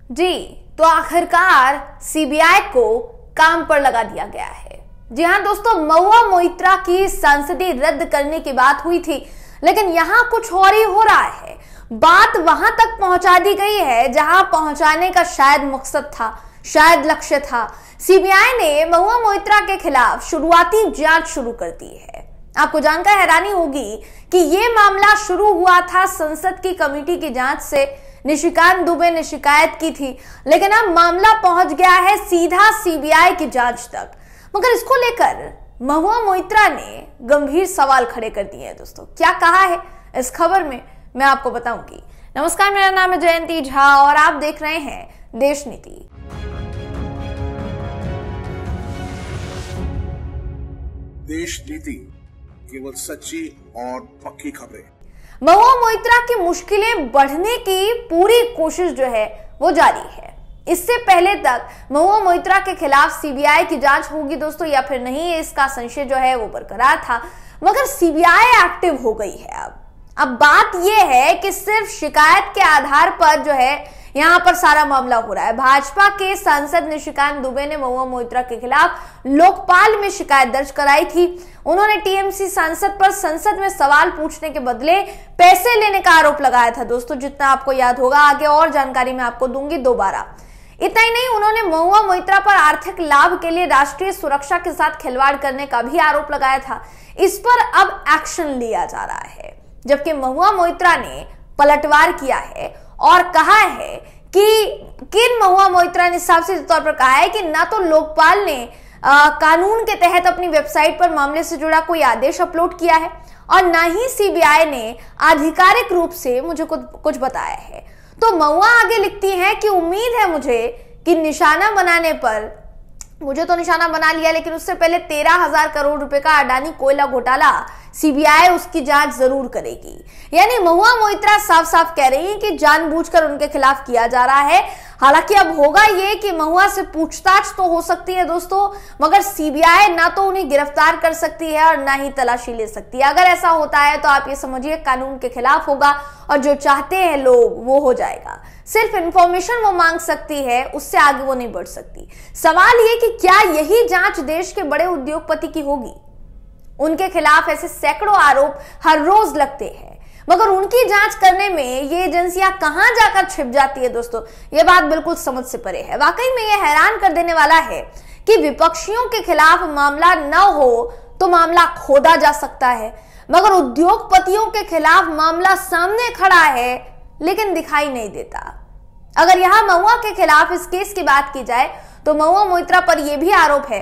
जी, तो आखिरकार सीबीआई को काम पर लगा दिया गया है। जी हां दोस्तों, महुआ मोइत्रा की सांसदी रद्द करने की बात हुई थी, लेकिन यहां कुछ और ही हो रहा है। बात वहां तक पहुंचा दी गई है जहां पहुंचाने का शायद मकसद था, शायद लक्ष्य था। सीबीआई ने महुआ मोइत्रा के खिलाफ शुरुआती जांच शुरू कर दी है। आपको जानकर हैरानी होगी कि यह मामला शुरू हुआ था संसद की कमेटी की जांच से। निशिकांत दुबे ने शिकायत की थी, लेकिन अब मामला पहुंच गया है सीधा सीबीआई की जांच तक। मगर इसको लेकर महुआ मोइत्रा ने गंभीर सवाल खड़े कर दिए हैं। दोस्तों, क्या कहा है इस खबर में मैं आपको बताऊंगी। नमस्कार, मेरा नाम है जयंती झा और आप देख रहे हैं देश नीति। देश नीति, केवल सच्ची और पक्की खबरें। महुआ मोइत्रा की मुश्किलें बढ़ने की पूरी कोशिश जो है वो जारी है। इससे पहले तक महुआ मोइत्रा के खिलाफ सीबीआई की जांच होगी दोस्तों या फिर नहीं, इसका संशय जो है वो बरकरार था। मगर सीबीआई एक्टिव हो गई है। अब बात यह है कि सिर्फ शिकायत के आधार पर जो है यहां पर सारा मामला हो रहा है। भाजपा के सांसद निशिकांत दुबे ने महुआ मोइत्रा के खिलाफ लोकपाल में शिकायत दर्ज कराई थी। उन्होंने टीएमसी सांसद पर संसद में सवाल पूछने के बदले पैसे लेने का आरोप लगाया था दोस्तों, जितना आपको याद होगा। आगे और जानकारी मैं आपको दूंगी दोबारा। इतना ही नहीं, उन्होंने महुआ मोइत्रा पर आर्थिक लाभ के लिए राष्ट्रीय सुरक्षा के साथ खिलवाड़ करने का भी आरोप लगाया था। इस पर अब एक्शन लिया जा रहा है, जबकि महुआ मोइत्रा ने पलटवार किया है और कहा है कि महुआ मोइत्रा ने साफ सीधे तौर पर कहा है कि ना तो लोकपाल ने कानून के तहत अपनी वेबसाइट पर मामले से जुड़ा कोई आदेश अपलोड किया है और ना ही सीबीआई ने आधिकारिक रूप से मुझे कुछ बताया है। तो महुआ आगे लिखती है कि उम्मीद है मुझे कि निशाना बनाने पर, मुझे तो निशाना बना लिया, लेकिन उससे पहले 13,000 करोड़ रुपए का अडानी कोयला घोटाला सीबीआई उसकी जांच जरूर करेगी। यानी महुआ मोइत्रा साफ साफ कह रही है कि जानबूझकर उनके खिलाफ किया जा रहा है। हालांकि अब होगा ये कि महुआ से पूछताछ तो हो सकती है दोस्तों, मगर सीबीआई ना तो उन्हें गिरफ्तार कर सकती है और ना ही तलाशी ले सकती है। अगर ऐसा होता है तो आप ये समझिए कानून के खिलाफ होगा और जो चाहते हैं लोग वो हो जाएगा। सिर्फ इंफॉर्मेशन वो मांग सकती है, उससे आगे वो नहीं बढ़ सकती। सवाल ये कि क्या यही जांच देश के बड़े उद्योगपति की होगी? उनके खिलाफ ऐसे सैकड़ों आरोप हर रोज लगते हैं, मगर उनकी जांच करने में ये एजेंसियां कहां जाकर छिप जाती है दोस्तों, ये बात बिल्कुल समझ से परे है। वाकई में ये हैरान कर देने वाला है कि विपक्षियों के खिलाफ मामला न हो तो मामला खोदा जा सकता है, मगर उद्योगपतियों के खिलाफ मामला सामने खड़ा है लेकिन दिखाई नहीं देता। अगर यहां महुआ के खिलाफ इस केस की बात की जाए तो महुआ मोइत्रा पर यह भी आरोप है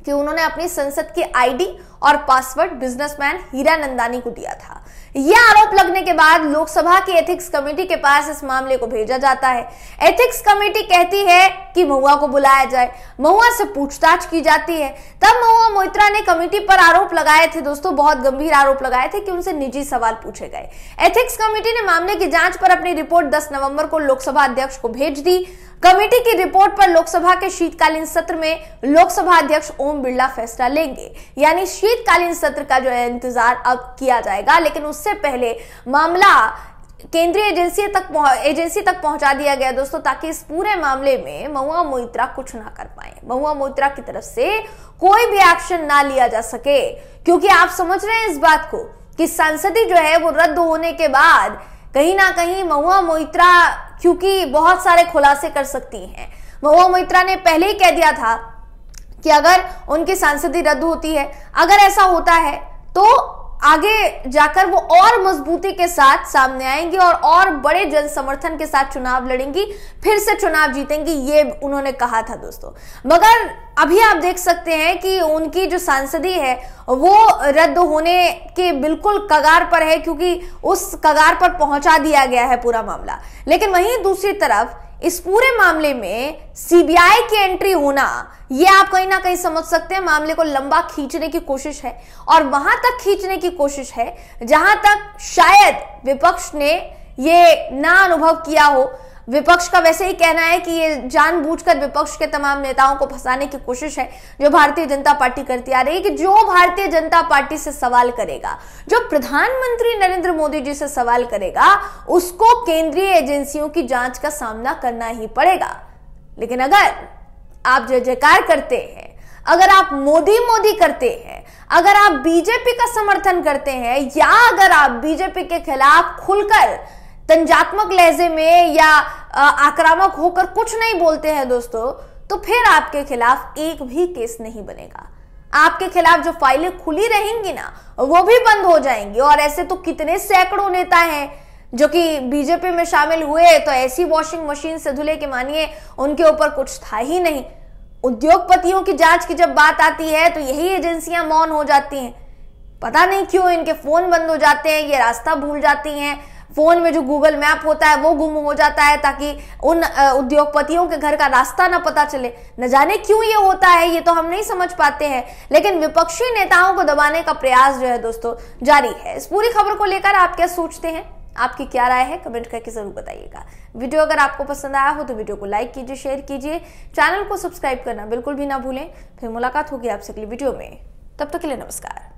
कि उन्होंने अपनी संसद की आईडी और पासवर्ड बिजनेसमैन हीरा नंदानी को दिया था। यह आरोप लगने के बाद लोकसभा की एथिक्स कमेटी के पास इस मामले को भेजा जाता है। एथिक्स कमेटी कहती है कि महुआ को बुलाया जाए, महुआ से पूछताछ की जाती है। तब महुआ मोइत्रा ने कमेटी पर आरोप लगाए थे दोस्तों, बहुत गंभीर आरोप लगाए थे कि उनसे निजी सवाल पूछे गए। एथिक्स कमेटी ने मामले की जांच पर अपनी रिपोर्ट 10 नवंबर को लोकसभा अध्यक्ष को भेज दी। कमेटी की रिपोर्ट पर लोकसभा के शीतकालीन सत्र में लोकसभा अध्यक्ष ओम बिरला फैसला लेंगे। यानी शीतकालीन सत्र का जो है इंतजार अब किया जाएगा, लेकिन उससे पहले मामला केंद्रीय एजेंसी तक पहुंचा दिया गया दोस्तों, ताकि इस पूरे मामले में महुआ मोइत्रा कुछ ना कर पाए, महुआ मोइत्रा की तरफ से कोई भी एक्शन ना लिया जा सके। क्योंकि आप समझ रहे हैं इस बात को कि सांसदी जो है वो रद्द होने के बाद कहीं ना कहीं महुआ मोइत्रा क्योंकि बहुत सारे खुलासे कर सकती हैं। महुआ मोइत्रा ने पहले ही कह दिया था कि अगर उनकी सांसदी रद्द होती है, अगर ऐसा होता है तो आगे जाकर वो और मजबूती के साथ सामने आएंगी और बड़े जन समर्थन के साथ चुनाव लड़ेंगी, फिर से चुनाव जीतेंगी, ये उन्होंने कहा था दोस्तों। मगर अभी आप देख सकते हैं कि उनकी जो सांसदी है वो रद्द होने के बिल्कुल कगार पर है, क्योंकि उस कगार पर पहुंचा दिया गया है पूरा मामला। लेकिन वहीं दूसरी तरफ इस पूरे मामले में सीबीआई की एंट्री होना, ये आप कहीं ना कहीं समझ सकते हैं मामले को लंबा खींचने की कोशिश है और वहां तक खींचने की कोशिश है जहां तक शायद विपक्ष ने ये ना अनुभव किया हो। विपक्ष का वैसे ही कहना है कि ये जानबूझकर विपक्ष के तमाम नेताओं को फंसाने की कोशिश है जो भारतीय जनता पार्टी करती आ रही है, कि जो भारतीय जनता पार्टी से सवाल करेगा, जो प्रधानमंत्री नरेंद्र मोदी जी से सवाल करेगा, उसको केंद्रीय एजेंसियों की जांच का सामना करना ही पड़ेगा। लेकिन अगर आप जय जयकार करते हैं, अगर आप मोदी मोदी करते हैं, अगर आप बीजेपी का समर्थन करते हैं, या अगर आप बीजेपी के खिलाफ खुलकर तंजात्मक लहजे में या आक्रामक होकर कुछ नहीं बोलते हैं दोस्तों, तो फिर आपके खिलाफ एक भी केस नहीं बनेगा। आपके खिलाफ जो फाइलें खुली रहेंगी ना, वो भी बंद हो जाएंगी। और ऐसे तो कितने सैकड़ों नेता हैं जो कि बीजेपी में शामिल हुए तो ऐसी वॉशिंग मशीन से धुले कि मानिए उनके ऊपर कुछ था ही नहीं। उद्योगपतियों की जांच की जब बात आती है तो यही एजेंसियां मौन हो जाती हैं। पता नहीं क्यों इनके फोन बंद हो जाते हैं, ये रास्ता भूल जाती हैं, फोन में जो गूगल मैप होता है वो गुम हो जाता है ताकि उन उद्योगपतियों के घर का रास्ता ना पता चले। न जाने क्यों ये होता है, ये तो हम नहीं समझ पाते हैं। लेकिन विपक्षी नेताओं को दबाने का प्रयास जो है दोस्तों जारी है। इस पूरी खबर को लेकर आप क्या सोचते हैं, आपकी क्या राय है, कमेंट करके जरूर बताइएगा। वीडियो अगर आपको पसंद आया हो तो वीडियो को लाइक कीजिए, शेयर कीजिए, चैनल को सब्सक्राइब करना बिल्कुल भी ना भूलें। फिर मुलाकात होगी आपसे अगली वीडियो में, तब तक के लिए नमस्कार।